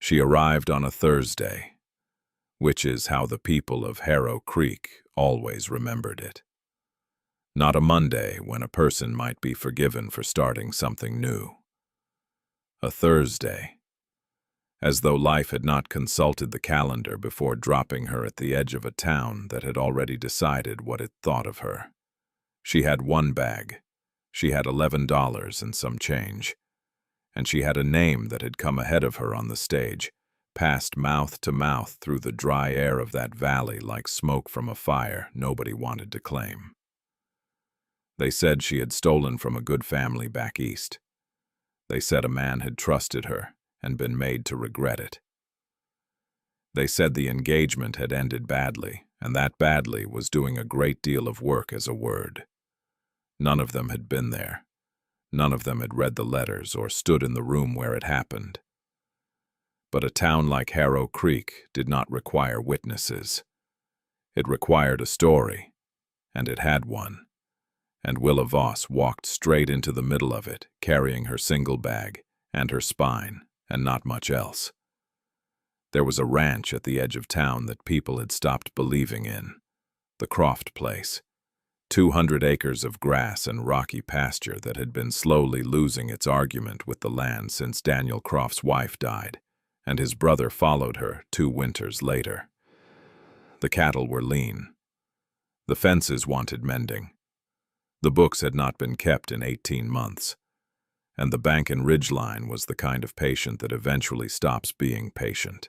She arrived on a Thursday, which is how the people of Harrow Creek always remembered it. Not a Monday when a person might be forgiven for starting something new. A Thursday, as though life had not consulted the calendar before dropping her at the edge of a town that had already decided what it thought of her. She had one bag. She had $11 and some change. And she had a name that had come ahead of her on the stage, passed mouth to mouth through the dry air of that valley like smoke from a fire nobody wanted to claim. They said she had stolen from a good family back east. They said a man had trusted her and been made to regret it. They said the engagement had ended badly, and that badly was doing a great deal of work as a word. None of them had been there. None of them had read the letters or stood in the room where it happened. But a town like Harrow Creek did not require witnesses. It required a story, and it had one. And Willa Voss walked straight into the middle of it, carrying her single bag and her spine, and not much else. There was a ranch at the edge of town that people had stopped believing in, the Croft place. 200 acres of grass and rocky pasture that had been slowly losing its argument with the land since Daniel Croft's wife died, and his brother followed her 2 winters later. The cattle were lean. The fences wanted mending. The books had not been kept in 18 months. And the bank and ridgeline was the kind of patient that eventually stops being patient.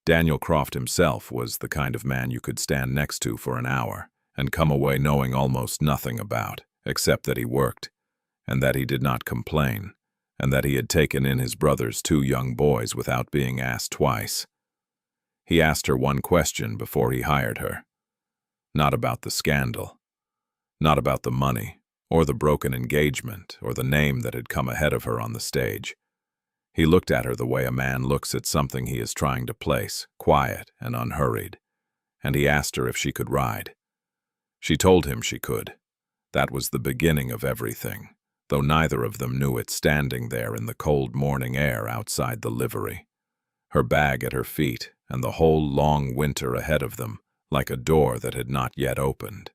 Daniel Croft himself was the kind of man you could stand next to for an hour and come away knowing almost nothing about, except that he worked, and that he did not complain, and that he had taken in his brother's 2 young boys without being asked twice. He asked her one question before he hired her. Not about the scandal, not about the money, or the broken engagement, or the name that had come ahead of her on the stage. He looked at her the way a man looks at something he is trying to place, quiet and unhurried, and he asked her if she could ride. She told him she could. That was the beginning of everything, though neither of them knew it standing there in the cold morning air outside the livery. Her bag at her feet, and the whole long winter ahead of them, like a door that had not yet opened.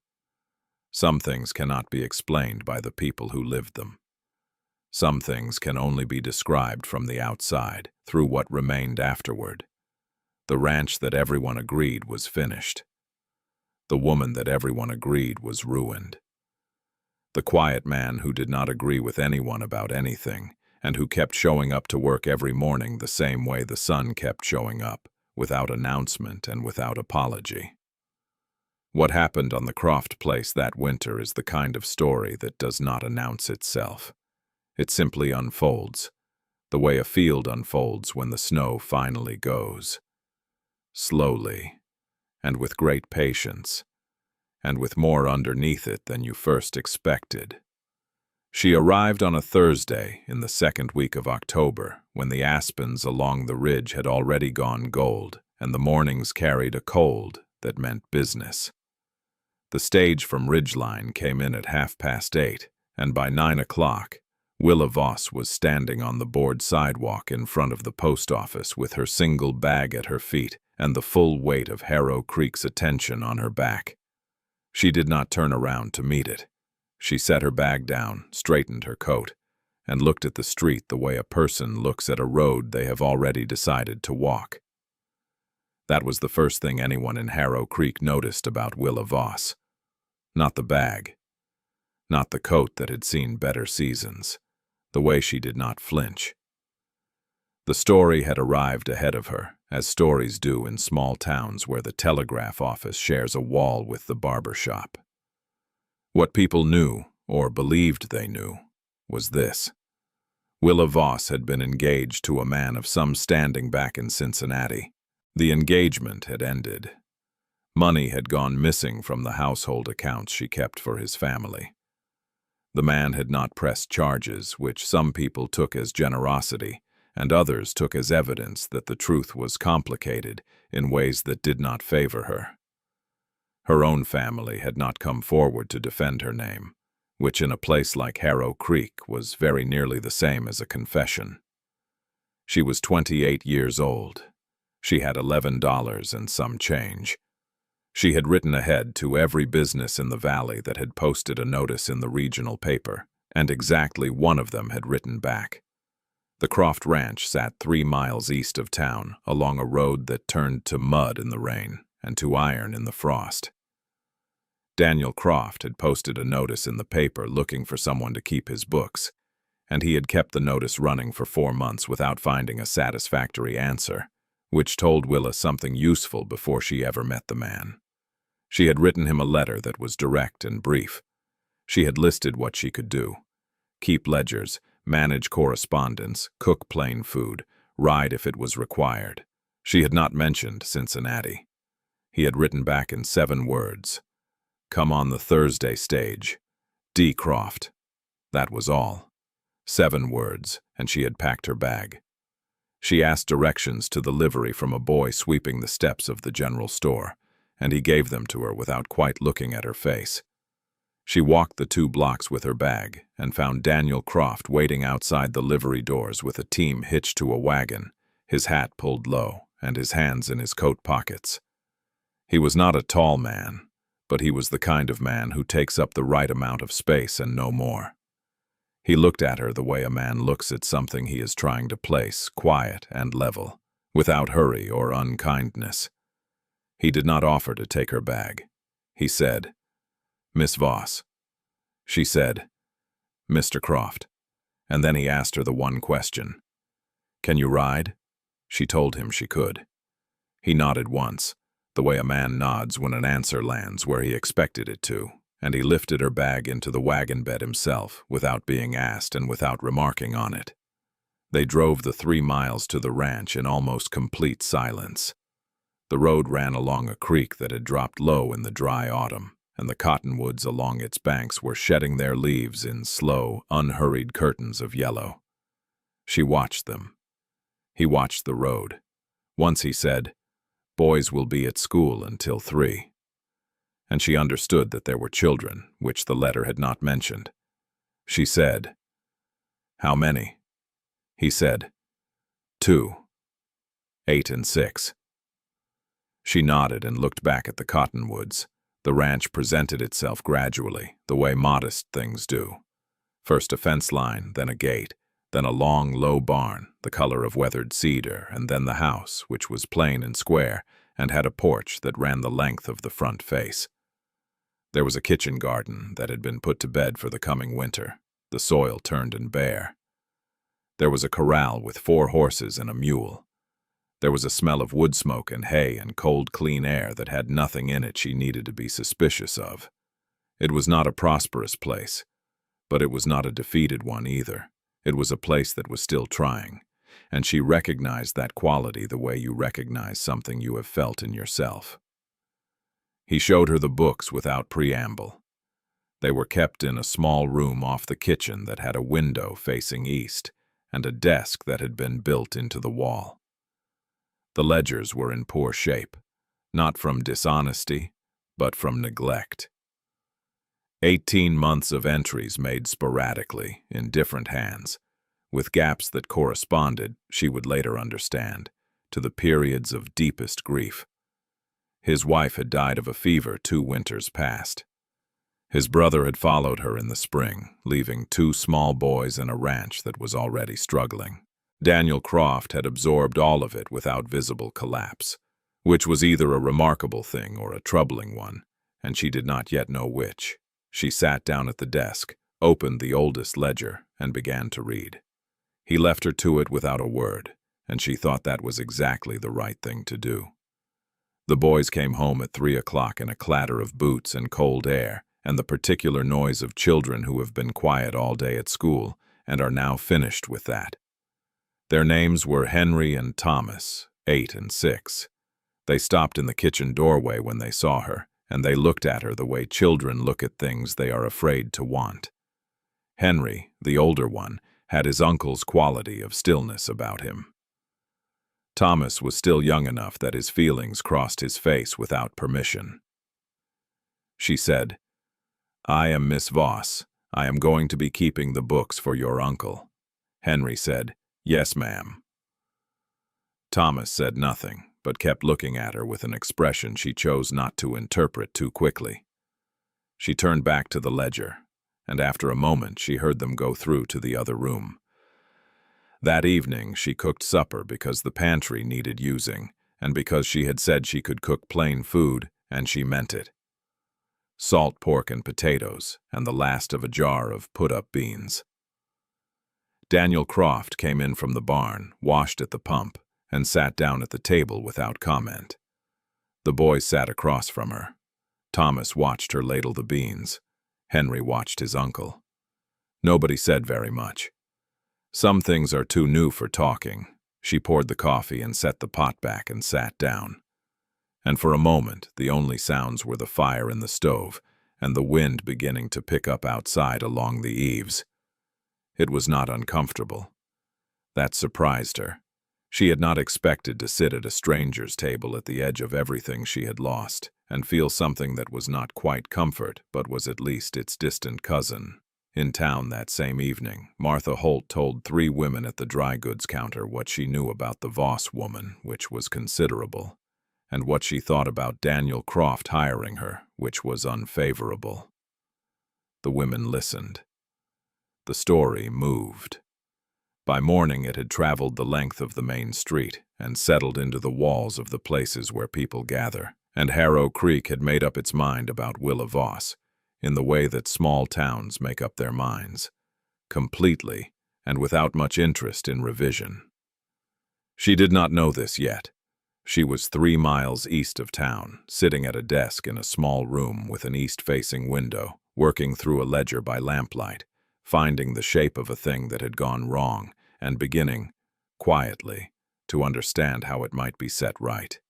Some things cannot be explained by the people who lived them. Some things can only be described from the outside, through what remained afterward. The ranch that everyone agreed was finished. The woman that everyone agreed was ruined. The quiet man who did not agree with anyone about anything, and who kept showing up to work every morning the same way the sun kept showing up, without announcement and without apology. What happened on the Croft place that winter is the kind of story that does not announce itself. It simply unfolds, the way a field unfolds when the snow finally goes. Slowly, and with great patience, and with more underneath it than you first expected. She arrived on a Thursday in the 2nd week of October, when the aspens along the ridge had already gone gold, and the mornings carried a cold that meant business. The stage from Ridgeline came in at 8:30, and by 9 o'clock, Willa Voss was standing on the board sidewalk in front of the post office with her single bag at her feet and the full weight of Harrow Creek's attention on her back. She did not turn around to meet it. She set her bag down, straightened her coat, and looked at the street the way a person looks at a road they have already decided to walk. That was the first thing anyone in Harrow Creek noticed about Willa Voss. Not the bag. Not the coat that had seen better seasons. The way she did not flinch. The story had arrived ahead of her, as stories do in small towns where the telegraph office shares a wall with the barber shop. What people knew, or believed they knew, was this. Willa Voss had been engaged to a man of some standing back in Cincinnati. The engagement had ended. Money had gone missing from the household accounts she kept for his family. The man had not pressed charges, which some people took as generosity, and others took as evidence that the truth was complicated in ways that did not favor her. Her own family had not come forward to defend her name, which in a place like Harrow Creek was very nearly the same as a confession. She was 28 years old. She had $11 and some change. She had written ahead to every business in the valley that had posted a notice in the regional paper, and exactly one of them had written back. The Croft Ranch sat 3 miles east of town, along a road that turned to mud in the rain and to iron in the frost. Daniel Croft had posted a notice in the paper looking for someone to keep his books, and he had kept the notice running for 4 months without finding a satisfactory answer, which told Willa something useful before she ever met the man. She had written him a letter that was direct and brief. She had listed what she could do: keep ledgers, manage correspondence, cook plain food, ride if it was required. She had not mentioned Cincinnati. He had written back in 7 words: come on the Thursday stage. D. Croft. That was all. 7 words, and she had packed her bag. She asked directions to the livery from a boy sweeping the steps of the general store, and he gave them to her without quite looking at her face. She walked the 2 blocks with her bag and found Daniel Croft waiting outside the livery doors with a team hitched to a wagon, his hat pulled low and his hands in his coat pockets. He was not a tall man, but he was the kind of man who takes up the right amount of space and no more. He looked at her the way a man looks at something he is trying to place, quiet and level, without hurry or unkindness. He did not offer to take her bag. He said, "Miss Voss." She said, "Mr. Croft." And then he asked her the one question: "Can you ride?" She told him she could. He nodded once, the way a man nods when an answer lands where he expected it to, and he lifted her bag into the wagon bed himself, without being asked and without remarking on it. They drove the 3 miles to the ranch in almost complete silence. The road ran along a creek that had dropped low in the dry autumn, and the cottonwoods along its banks were shedding their leaves in slow, unhurried curtains of yellow. She watched them. He watched the road. Once he said, "Boys will be at school until 3. And she understood that there were children, which the letter had not mentioned. She said, "How many?" He said, 2. 8 and 6. She nodded and looked back at the cottonwoods. The ranch presented itself gradually, the way modest things do. First a fence line, then a gate, then a long, low barn, the color of weathered cedar, and then the house, which was plain and square, and had a porch that ran the length of the front face. There was a kitchen garden that had been put to bed for the coming winter, the soil turned and bare. There was a corral with 4 horses and a mule. There was a smell of wood smoke and hay and cold, clean air that had nothing in it she needed to be suspicious of. It was not a prosperous place, but it was not a defeated one either. It was a place that was still trying, and she recognized that quality the way you recognize something you have felt in yourself. He showed her the books without preamble. They were kept in a small room off the kitchen that had a window facing east and a desk that had been built into the wall. The ledgers were in poor shape, not from dishonesty, but from neglect. 18 months of entries made sporadically, in different hands, with gaps that corresponded, she would later understand, to the periods of deepest grief. His wife had died of a fever 2 winters past. His brother had followed her in the spring, leaving 2 small boys and a ranch that was already struggling. Daniel Croft had absorbed all of it without visible collapse, which was either a remarkable thing or a troubling one, and she did not yet know which. She sat down at the desk, opened the oldest ledger, and began to read. He left her to it without a word, and she thought that was exactly the right thing to do. The boys came home at 3 o'clock in a clatter of boots and cold air, and the particular noise of children who have been quiet all day at school and are now finished with that. Their names were Henry and Thomas, 8 and 6. They stopped in the kitchen doorway when they saw her, and they looked at her the way children look at things they are afraid to want. Henry, the older one, had his uncle's quality of stillness about him. Thomas was still young enough that his feelings crossed his face without permission. She said, "I am Miss Voss. I am going to be keeping the books for your uncle." Henry said, "Yes, ma'am." Thomas said nothing, but kept looking at her with an expression she chose not to interpret too quickly. She turned back to the ledger, and after a moment she heard them go through to the other room. That evening she cooked supper because the pantry needed using, and because she had said she could cook plain food, and she meant it. Salt pork and potatoes, and the last of a jar of put-up beans. Daniel Croft came in from the barn, washed at the pump, and sat down at the table without comment. The boys sat across from her. Thomas watched her ladle the beans. Henry watched his uncle. Nobody said very much. Some things are too new for talking. She poured the coffee and set the pot back and sat down. And for a moment, the only sounds were the fire in the stove and the wind beginning to pick up outside along the eaves. It was not uncomfortable. That surprised her. She had not expected to sit at a stranger's table at the edge of everything she had lost and feel something that was not quite comfort, but was at least its distant cousin. In town that same evening, Martha Holt told 3 women at the dry goods counter what she knew about the Voss woman, which was considerable, and what she thought about Daniel Croft hiring her, which was unfavorable. The women listened. The story moved. By morning it had traveled the length of the main street and settled into the walls of the places where people gather, and Harrow Creek had made up its mind about Willa Voss, in the way that small towns make up their minds, completely and without much interest in revision. She did not know this yet. She was 3 miles east of town, sitting at a desk in a small room with an east-facing window, working through a ledger by lamplight, finding the shape of a thing that had gone wrong, and beginning, quietly, to understand how it might be set right.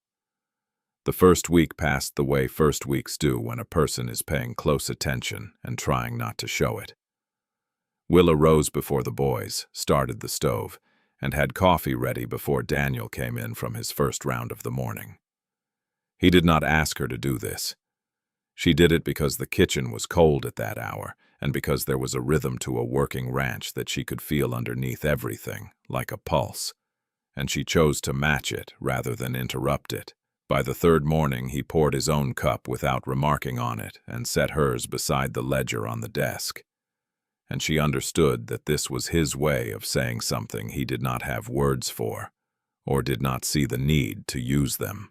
The first week passed the way first weeks do when a person is paying close attention and trying not to show it. Willa rose before the boys, started the stove, and had coffee ready before Daniel came in from his first round of the morning. He did not ask her to do this. She did it because the kitchen was cold at that hour, and because there was a rhythm to a working ranch that she could feel underneath everything, like a pulse, and she chose to match it rather than interrupt it. By the 3rd morning he poured his own cup without remarking on it and set hers beside the ledger on the desk. And she understood that this was his way of saying something he did not have words for, or did not see the need to use them.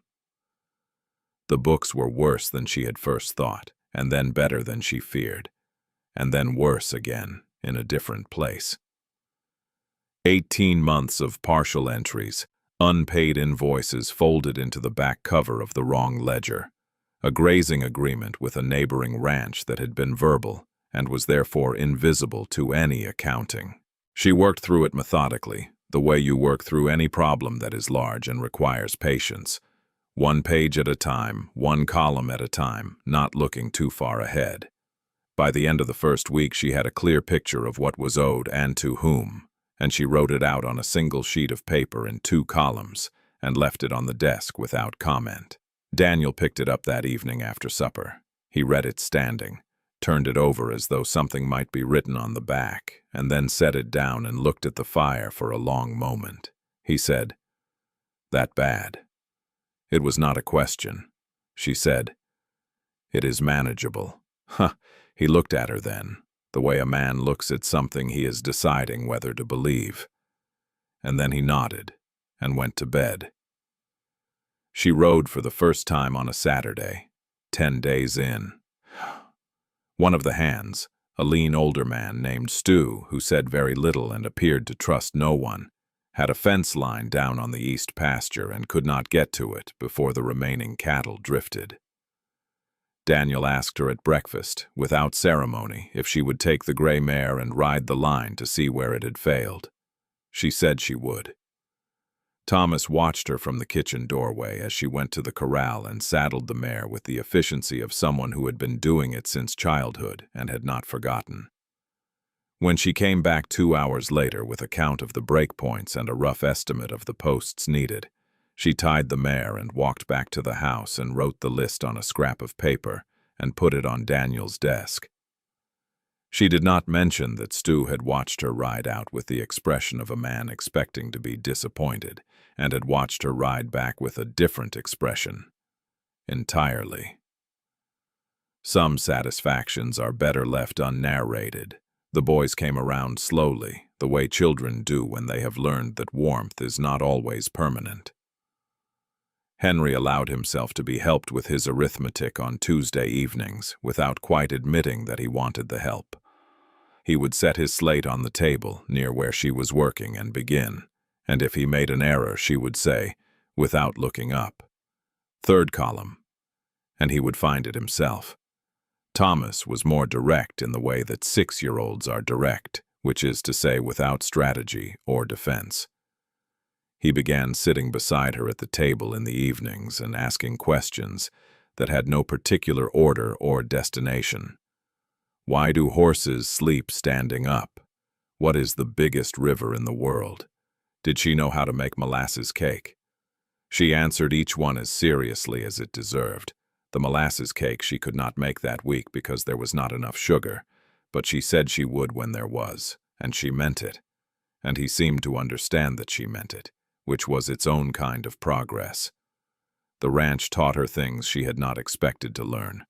The books were worse than she had first thought, and then better than she feared, and then worse again, in a different place. 18 months of partial entries, unpaid invoices folded into the back cover of the wrong ledger, a grazing agreement with a neighboring ranch that had been verbal and was therefore invisible to any accounting. She worked through it methodically, the way you work through any problem that is large and requires patience, 1 page at a time, 1 column at a time, not looking too far ahead. By the end of the first week she had a clear picture of what was owed and to whom, and she wrote it out on a single sheet of paper in 2 columns and left it on the desk without comment. Daniel picked it up that evening after supper. He read it standing, turned it over as though something might be written on the back, and then set it down and looked at the fire for a long moment. He said, "That bad?" It was not a question. She said, "It is manageable." Huh, he looked at her then, the way a man looks at something he is deciding whether to believe. And then he nodded and went to bed. She rode for the first time on a Saturday, 10 days in. One of the hands, a lean older man named Stu, who said very little and appeared to trust no one, had a fence line down on the east pasture and could not get to it before the remaining cattle drifted. Daniel asked her at breakfast, without ceremony, if she would take the gray mare and ride the line to see where it had failed. She said she would. Thomas watched her from the kitchen doorway as she went to the corral and saddled the mare with the efficiency of someone who had been doing it since childhood and had not forgotten. When she came back 2 hours later with a count of the breakpoints and a rough estimate of the posts needed, she tied the mare and walked back to the house and wrote the list on a scrap of paper and put it on Daniel's desk. She did not mention that Stu had watched her ride out with the expression of a man expecting to be disappointed, and had watched her ride back with a different expression entirely. Some satisfactions are better left unnarrated. The boys came around slowly, the way children do when they have learned that warmth is not always permanent. Henry allowed himself to be helped with his arithmetic on Tuesday evenings without quite admitting that he wanted the help. He would set his slate on the table near where she was working and begin, and if he made an error, she would say, without looking up, "Third column," and he would find it himself. Thomas was more direct in the way that 6-year-olds are direct, which is to say without strategy or defense. He began sitting beside her at the table in the evenings and asking questions that had no particular order or destination. Why do horses sleep standing up? What is the biggest river in the world? Did she know how to make molasses cake? She answered each one as seriously as it deserved. The molasses cake she could not make that week because there was not enough sugar, but she said she would when there was, and she meant it. And he seemed to understand that she meant it, which was its own kind of progress. The ranch taught her things she had not expected to learn.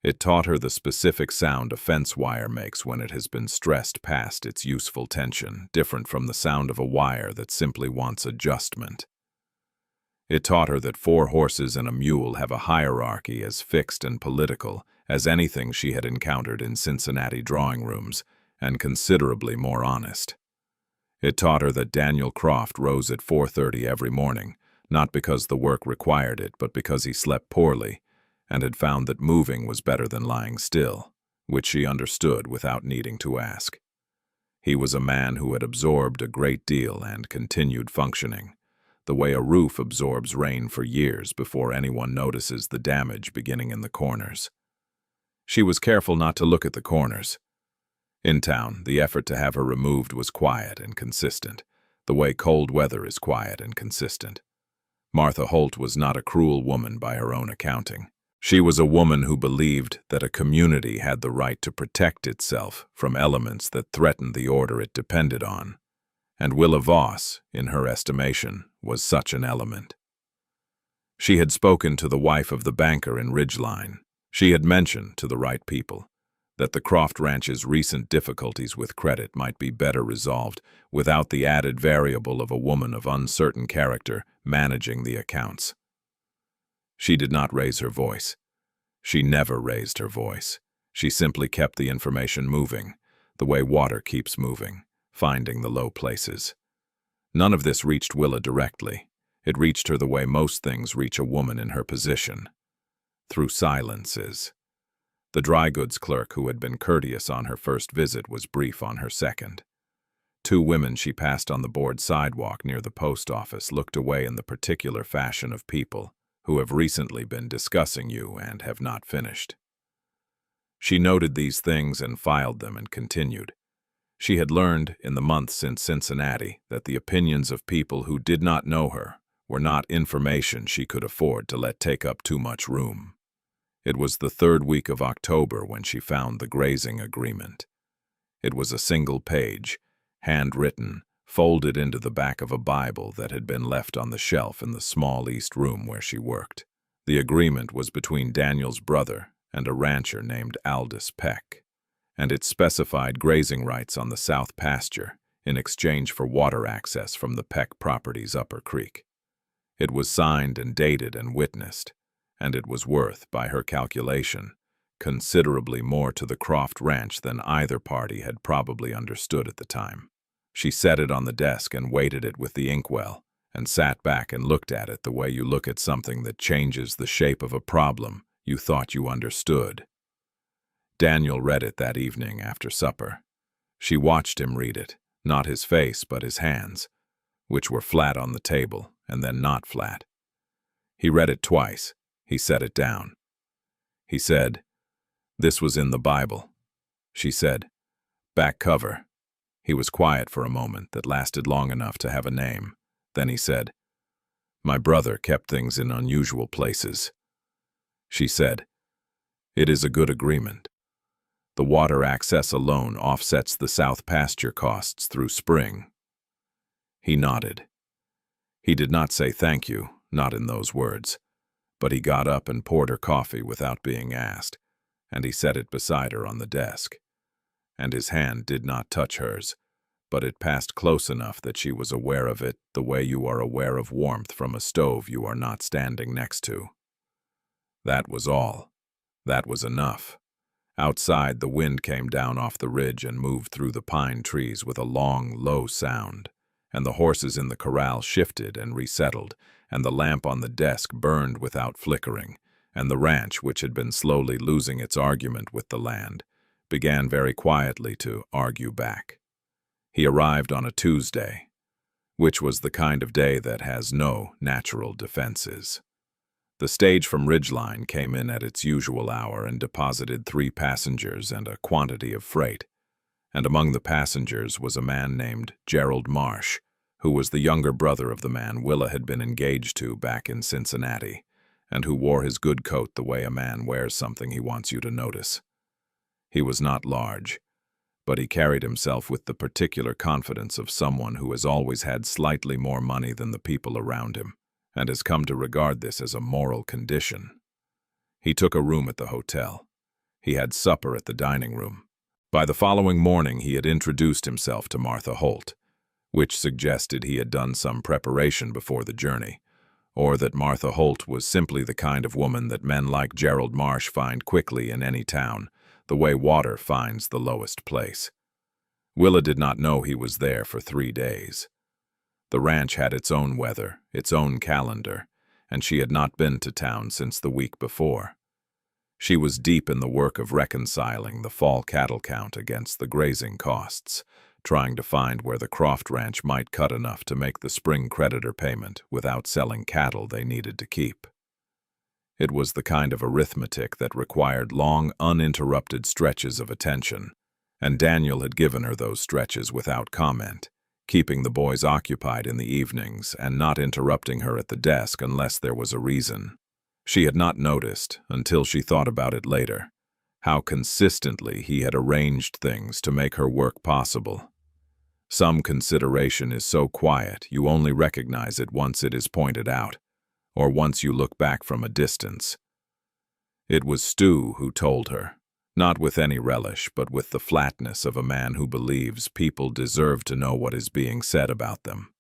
It taught her the specific sound a fence wire makes when it has been stressed past its useful tension, different from the sound of a wire that simply wants adjustment. It taught her that 4 horses and a mule have a hierarchy as fixed and political as anything she had encountered in Cincinnati drawing rooms, and considerably more honest. It taught her that Daniel Croft rose at 4:30 every morning, not because the work required it, but because he slept poorly, and had found that moving was better than lying still, which she understood without needing to ask. He was a man who had absorbed a great deal and continued functioning, the way a roof absorbs rain for years before anyone notices the damage beginning in the corners. She was careful not to look at the corners. In town, the effort to have her removed was quiet and consistent, the way cold weather is quiet and consistent. Martha Holt was not a cruel woman by her own accounting. She was a woman who believed that a community had the right to protect itself from elements that threatened the order it depended on, and Willa Voss, in her estimation, was such an element. She had spoken to the wife of the banker in Ridgeline. She had mentioned to the right people that the Croft Ranch's recent difficulties with credit might be better resolved without the added variable of a woman of uncertain character managing the accounts. She did not raise her voice. She never raised her voice. She simply kept the information moving, the way water keeps moving, finding the low places. None of this reached Willa directly. It reached her the way most things reach a woman in her position, through silences. The dry goods clerk who had been courteous on her first visit was brief on her second. 2 women she passed on the board sidewalk near the post office looked away in the particular fashion of people who have recently been discussing you and have not finished. She noted these things and filed them and continued. She had learned, in the months since Cincinnati, that the opinions of people who did not know her were not information she could afford to let take up too much room. It was the 3rd week of October when she found the grazing agreement. It was a single page, handwritten, folded into the back of a Bible that had been left on the shelf in the small east room where she worked. The agreement was between Daniel's brother and a rancher named Aldous Peck, and it specified grazing rights on the south pasture in exchange for water access from the Peck property's upper creek. It was signed and dated and witnessed, and it was worth, by her calculation, considerably more to the Croft Ranch than either party had probably understood at the time. She set it on the desk and weighted it with the inkwell, and sat back and looked at it the way you look at something that changes the shape of a problem you thought you understood. Daniel read it that evening after supper. She watched him read it, not his face but his hands, which were flat on the table and then not flat. He read it twice. He set it down. He said, "This was in the Bible." She said, "Back cover." He was quiet for a moment that lasted long enough to have a name. Then he said, "My brother kept things in unusual places." She said, "It is a good agreement." The water access alone offsets the south pasture costs through spring." He nodded. He did not say thank you, not in those words, but he got up and poured her coffee without being asked, and he set it beside her on the desk. And his hand did not touch hers, but it passed close enough that she was aware of it the way you are aware of warmth from a stove you are not standing next to. That was all. That was enough. Outside, the wind came down off the ridge and moved through the pine trees with a long, low sound, and the horses in the corral shifted and resettled, and the lamp on the desk burned without flickering, and the ranch, which had been slowly losing its argument with the land, began very quietly to argue back. He arrived on a Tuesday, which was the kind of day that has no natural defenses. The stage from Ridgeline came in at its usual hour and deposited 3 passengers and a quantity of freight, and among the passengers was a man named Gerald Marsh, who was the younger brother of the man Willa had been engaged to back in Cincinnati, and who wore his good coat the way a man wears something he wants you to notice. He was not large, but he carried himself with the particular confidence of someone who has always had slightly more money than the people around him, and has come to regard this as a moral condition. He took a room at the hotel. He had supper at the dining room. By the following morning he had introduced himself to Martha Holt, which suggested he had done some preparation before the journey, or that Martha Holt was simply the kind of woman that men like Gerald Marsh find quickly in any town, the way water finds the lowest place. Willa did not know he was there for 3 days. The ranch had its own weather, its own calendar, and she had not been to town since the week before. She was deep in the work of reconciling the fall cattle count against the grazing costs, trying to find where the Croft Ranch might cut enough to make the spring creditor payment without selling cattle they needed to keep. It was the kind of arithmetic that required long, uninterrupted stretches of attention, and Daniel had given her those stretches without comment, keeping the boys occupied in the evenings and not interrupting her at the desk unless there was a reason. She had not noticed, until she thought about it later, how consistently he had arranged things to make her work possible. Some consideration is so quiet you only recognize it once it is pointed out, or once you look back from a distance. It was Stu who told her, not with any relish, but with the flatness of a man who believes people deserve to know what is being said about them.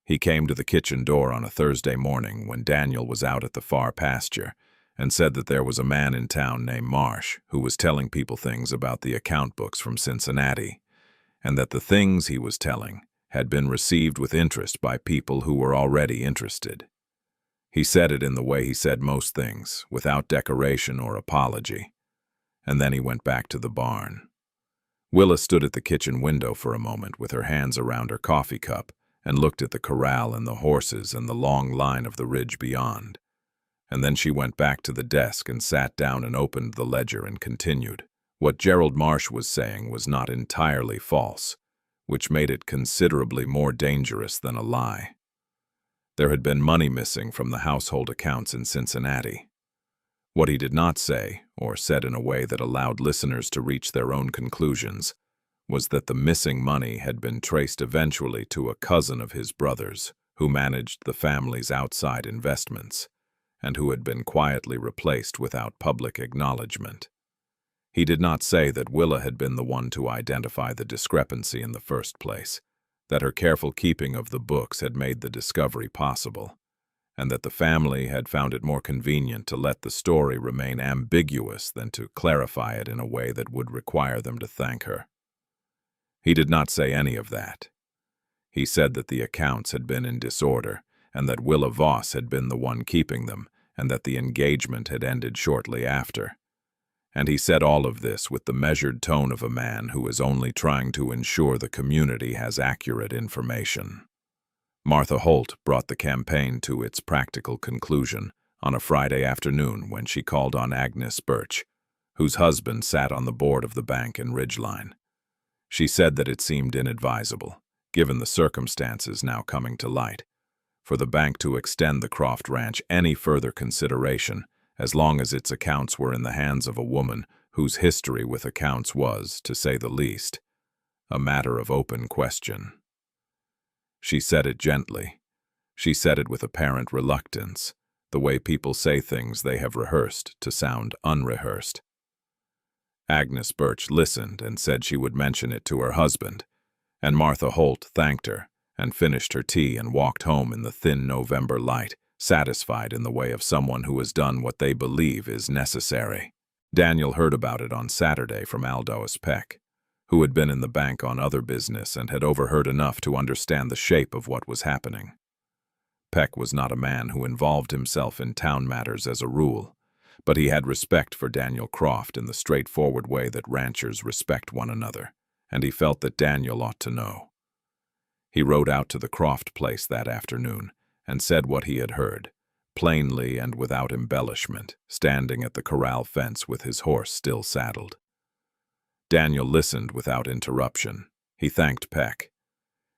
He came to the kitchen door on a Thursday morning when Daniel was out at the far pasture and said that there was a man in town named Marsh who was telling people things about the account books from Cincinnati, and that the things he was telling had been received with interest by people who were already interested. He said it in the way he said most things, without decoration or apology, and then he went back to the barn. Willa stood at the kitchen window for a moment with her hands around her coffee cup and looked at the corral and the horses and the long line of the ridge beyond. And then she went back to the desk and sat down and opened the ledger and continued. What Gerald Marsh was saying was not entirely false, which made it considerably more dangerous than a lie. There had been money missing from the household accounts in Cincinnati. What he did not say, or said in a way that allowed listeners to reach their own conclusions, was that the missing money had been traced eventually to a cousin of his brother's, who managed the family's outside investments, and who had been quietly replaced without public acknowledgement. He did not say that Willa had been the one to identify the discrepancy in the first place, that her careful keeping of the books had made the discovery possible, and that the family had found it more convenient to let the story remain ambiguous than to clarify it in a way that would require them to thank her. He did not say any of that. He said that the accounts had been in disorder, and that Willa Voss had been the one keeping them, and that the engagement had ended shortly after. And he said all of this with the measured tone of a man who is only trying to ensure the community has accurate information. Martha Holt brought the campaign to its practical conclusion on a Friday afternoon when she called on Agnes Birch, whose husband sat on the board of the bank in Ridgeline. She said that it seemed inadvisable, given the circumstances now coming to light, for the bank to extend the Croft Ranch any further consideration as long as its accounts were in the hands of a woman whose history with accounts was, to say the least, a matter of open question. She said it gently. She said it with apparent reluctance, the way people say things they have rehearsed to sound unrehearsed. Agnes Birch listened and said she would mention it to her husband, and Martha Holt thanked her and finished her tea and walked home in the thin November light, satisfied in the way of someone who has done what they believe is necessary. Daniel heard about it on Saturday from Aldous Peck, who had been in the bank on other business and had overheard enough to understand the shape of what was happening. Peck was not a man who involved himself in town matters as a rule, but he had respect for Daniel Croft in the straightforward way that ranchers respect one another, and he felt that Daniel ought to know. He rode out to the Croft place that afternoon and said what he had heard, plainly and without embellishment, standing at the corral fence with his horse still saddled. Daniel listened without interruption. He thanked Peck.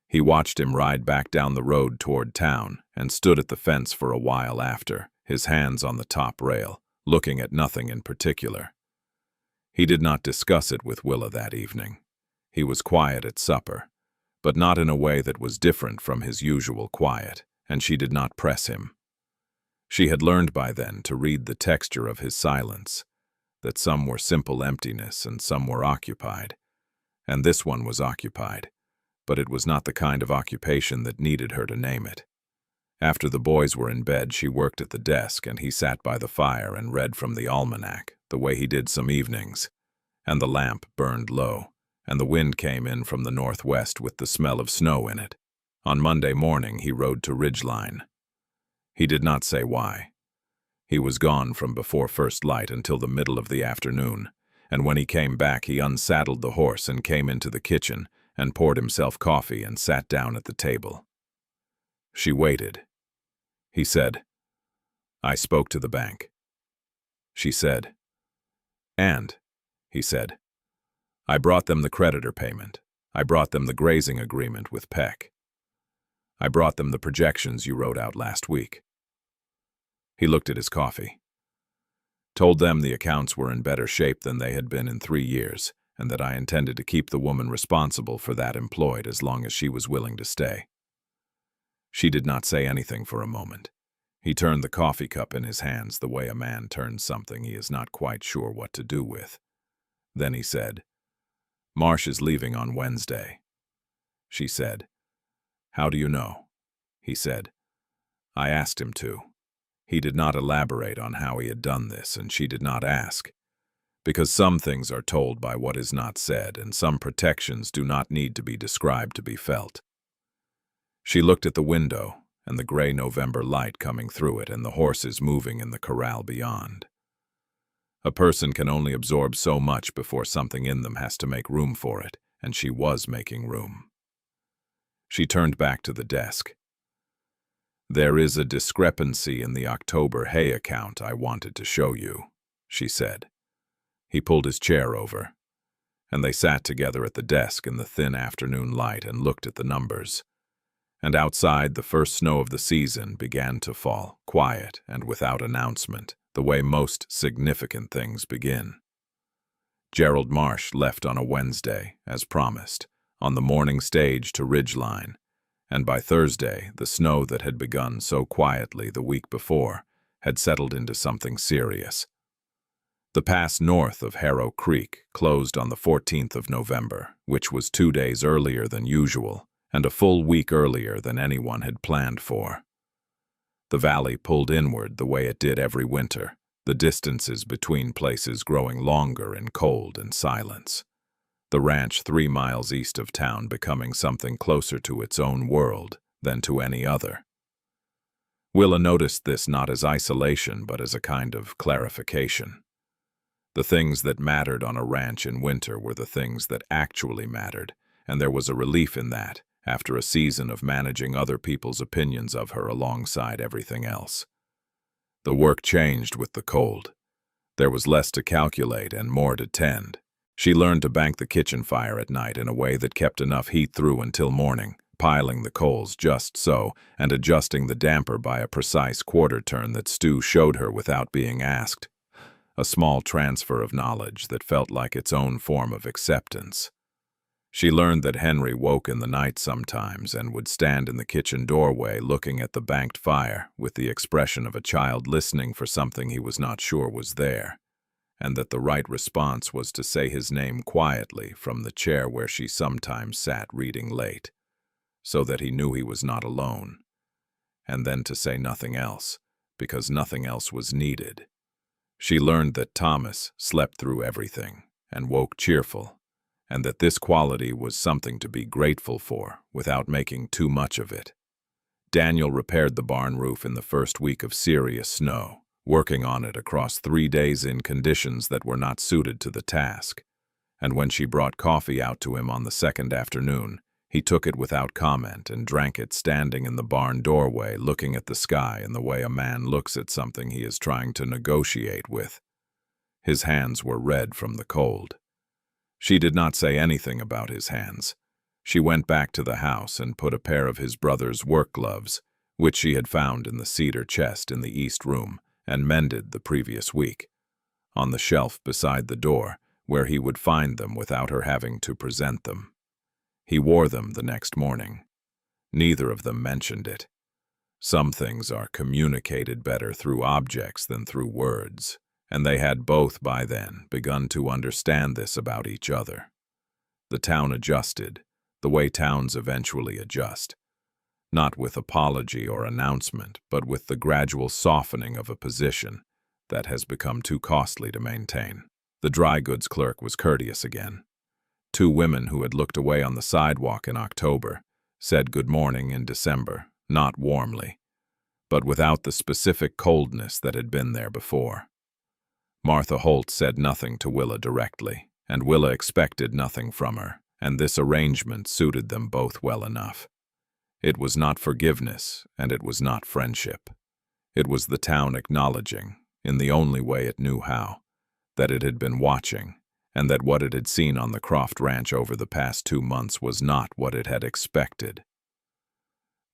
He watched him ride back down the road toward town and stood at the fence for a while after, his hands on the top rail, looking at nothing in particular. He did not discuss it with Willa that evening. He was quiet at supper, but not in a way that was different from his usual quiet, and she did not press him. She had learned by then to read the texture of his silence, that some were simple emptiness and some were occupied, and this one was occupied, but it was not the kind of occupation that needed her to name it. After the boys were in bed, she worked at the desk, and he sat by the fire and read from the almanac, the way he did some evenings, and the lamp burned low, and the wind came in from the northwest with the smell of snow in it. On Monday morning he rode to Ridgeline. He did not say why. He was gone from before first light until the middle of the afternoon, and when he came back he unsaddled the horse and came into the kitchen and poured himself coffee and sat down at the table. She waited. He said, "I spoke to the bank." She said, "And," he said, "I brought them the creditor payment. I brought them the grazing agreement with Peck. I brought them the projections you wrote out last week." He looked at his coffee. "Told them the accounts were in better shape than they had been in 3 years, and that I intended to keep the woman responsible for that employed as long as she was willing to stay." She did not say anything for a moment. He turned the coffee cup in his hands the way a man turns something he is not quite sure what to do with. Then he said, "Marsh is leaving on Wednesday." She said, "How do you know?" He said, "I asked him to." He did not elaborate on how he had done this, and she did not ask, because some things are told by what is not said, and some protections do not need to be described to be felt. She looked at the window, and the gray November light coming through it, and the horses moving in the corral beyond. A person can only absorb so much before something in them has to make room for it, and she was making room. She turned back to the desk. "There is a discrepancy in the October hay account I wanted to show you," she said. He pulled his chair over, and they sat together at the desk in the thin afternoon light and looked at the numbers. And outside, the first snow of the season began to fall, quiet and without announcement, the way most significant things begin. Gerald Marsh left on a Wednesday, as promised, on the morning stage to Ridgeline, and by Thursday the snow that had begun so quietly the week before had settled into something serious. The pass north of Harrow Creek closed on the 14th of November, which was 2 days earlier than usual, and a full week earlier than anyone had planned for. The valley pulled inward the way it did every winter, the distances between places growing longer in cold and silence. The ranch 3 miles east of town becoming something closer to its own world than to any other. Willa noticed this not as isolation but as a kind of clarification. The things that mattered on a ranch in winter were the things that actually mattered, and there was a relief in that, after a season of managing other people's opinions of her alongside everything else. The work changed with the cold. There was less to calculate and more to tend. She learned to bank the kitchen fire at night in a way that kept enough heat through until morning, piling the coals just so, and adjusting the damper by a precise quarter turn that Stu showed her without being asked. a small transfer of knowledge that felt like its own form of acceptance. She learned that Henry woke in the night sometimes and would stand in the kitchen doorway looking at the banked fire with the expression of a child listening for something he was not sure was there, and that the right response was to say his name quietly from the chair where she sometimes sat reading late, so that he knew he was not alone, and then to say nothing else, because nothing else was needed. She learned that Thomas slept through everything and woke cheerful, and that this quality was something to be grateful for without making too much of it. Daniel repaired the barn roof in the first week of serious snow, working on it across 3 days in conditions that were not suited to the task, and when she brought coffee out to him on the second afternoon, he took it without comment and drank it standing in the barn doorway looking at the sky in the way a man looks at something he is trying to negotiate with. His hands were red from the cold. She did not say anything about his hands. She went back to the house and put a pair of his brother's work gloves, which she had found in the cedar chest in the east room and mended the previous week, on the shelf beside the door, where he would find them without her having to present them. He wore them the next morning. Neither of them mentioned it. Some things are communicated better through objects than through words, and they had both by then begun to understand this about each other. The town adjusted, the way towns eventually adjust, not with apology or announcement, but with the gradual softening of a position that has become too costly to maintain. The dry goods clerk was courteous again. 2 women who had looked away on the sidewalk in October said good morning in December, not warmly, but without the specific coldness that had been there before. Martha Holt said nothing to Willa directly, and Willa expected nothing from her, and this arrangement suited them both well enough. It was not forgiveness, and it was not friendship. It was the town acknowledging, in the only way it knew how, that it had been watching, and that what it had seen on the Croft Ranch over the past 2 months was not what it had expected.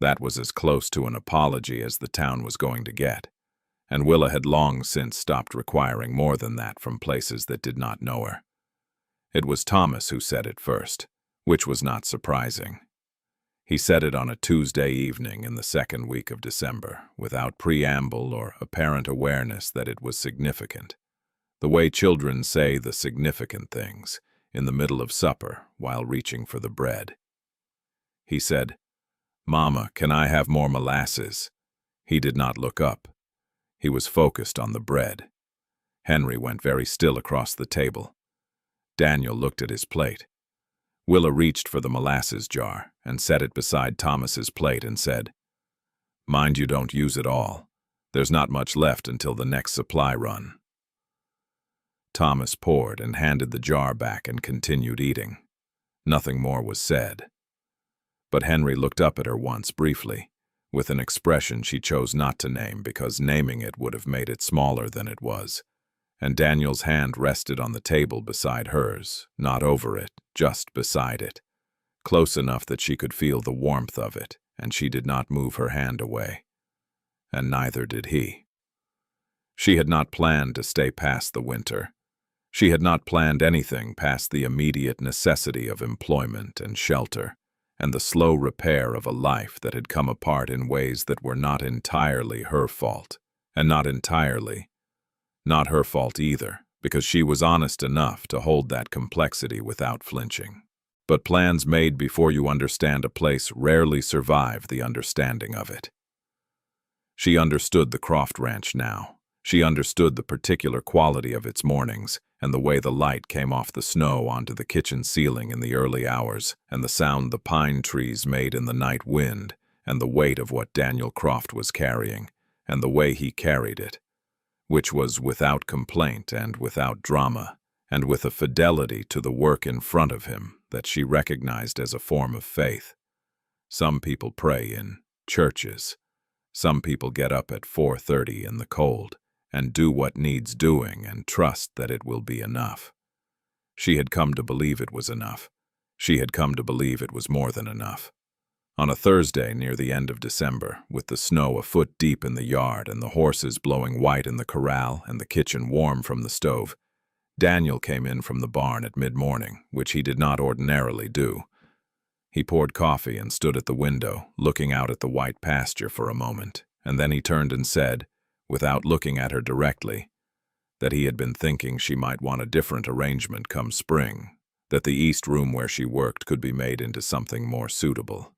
That was as close to an apology as the town was going to get, and Willa had long since stopped requiring more than that from places that did not know her. It was Thomas who said it first, which was not surprising. He said it on a Tuesday evening in the second week of December, without preamble or apparent awareness that it was significant, the way children say the significant things, in the middle of supper while reaching for the bread. He said, "Mama, can I have more molasses?" He did not look up. He was focused on the bread. Henry went very still across the table. Daniel looked at his plate. Willa reached for the molasses jar and set it beside Thomas's plate and said, "Mind you don't use it all. There's not much left until the next supply run." Thomas poured and handed the jar back and continued eating. Nothing more was said. But Henry looked up at her once briefly, with an expression she chose not to name because naming it would have made it smaller than it was, and Daniel's hand rested on the table beside hers, not over it, just beside it, close enough that she could feel the warmth of it, and she did not move her hand away. And neither did he. She had not planned to stay past the winter. She had not planned anything past the immediate necessity of employment and shelter, and the slow repair of a life that had come apart in ways that were not entirely her fault, and not her fault either, because she was honest enough to hold that complexity without flinching. But plans made before you understand a place rarely survive the understanding of it. She understood the Croft Ranch now. She understood the particular quality of its mornings, and the way the light came off the snow onto the kitchen ceiling in the early hours, and the sound the pine trees made in the night wind, and the weight of what Daniel Croft was carrying, and the way he carried it, which was without complaint and without drama, and with a fidelity to the work in front of him that she recognized as a form of faith. Some people pray in churches. Some people get up at 4:30 in the cold and do what needs doing and trust that it will be enough. She had come to believe it was enough. She had come to believe it was more than enough. On a Thursday near the end of December, with the snow a foot deep in the yard and the horses blowing white in the corral and the kitchen warm from the stove, Daniel came in from the barn at mid-morning, which he did not ordinarily do. He poured coffee and stood at the window, looking out at the white pasture for a moment, and then he turned and said, without looking at her directly, that he had been thinking she might want a different arrangement come spring, that the east room where she worked could be made into something more suitable,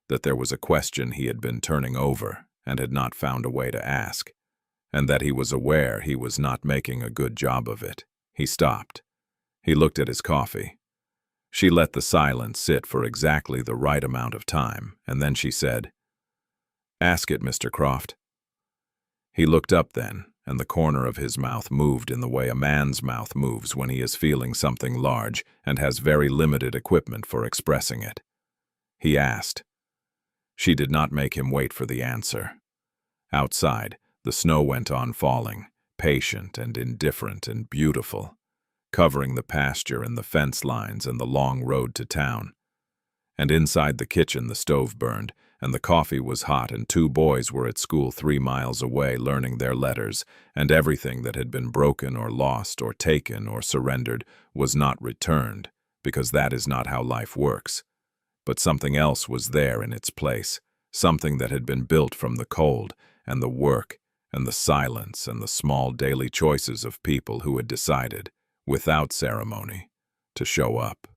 that there was a question he had been turning over and had not found a way to ask, and that he was aware he was not making a good job of it. He stopped. He looked at his coffee. She let the silence sit for exactly the right amount of time, and then she said, "Ask it, Mr. Croft." He looked up then, and the corner of his mouth moved in the way a man's mouth moves when he is feeling something large and has very limited equipment for expressing it. He asked. She did not make him wait for the answer. Outside, the snow went on falling, patient and indifferent and beautiful, covering the pasture and the fence lines and the long road to town. And inside the kitchen the stove burned, and the coffee was hot, and 2 boys were at school 3 miles away learning their letters, and everything that had been broken or lost or taken or surrendered was not returned, because that is not how life works. But something else was there in its place, something that had been built from the cold and the work and the silence and the small daily choices of people who had decided, without ceremony, to show up.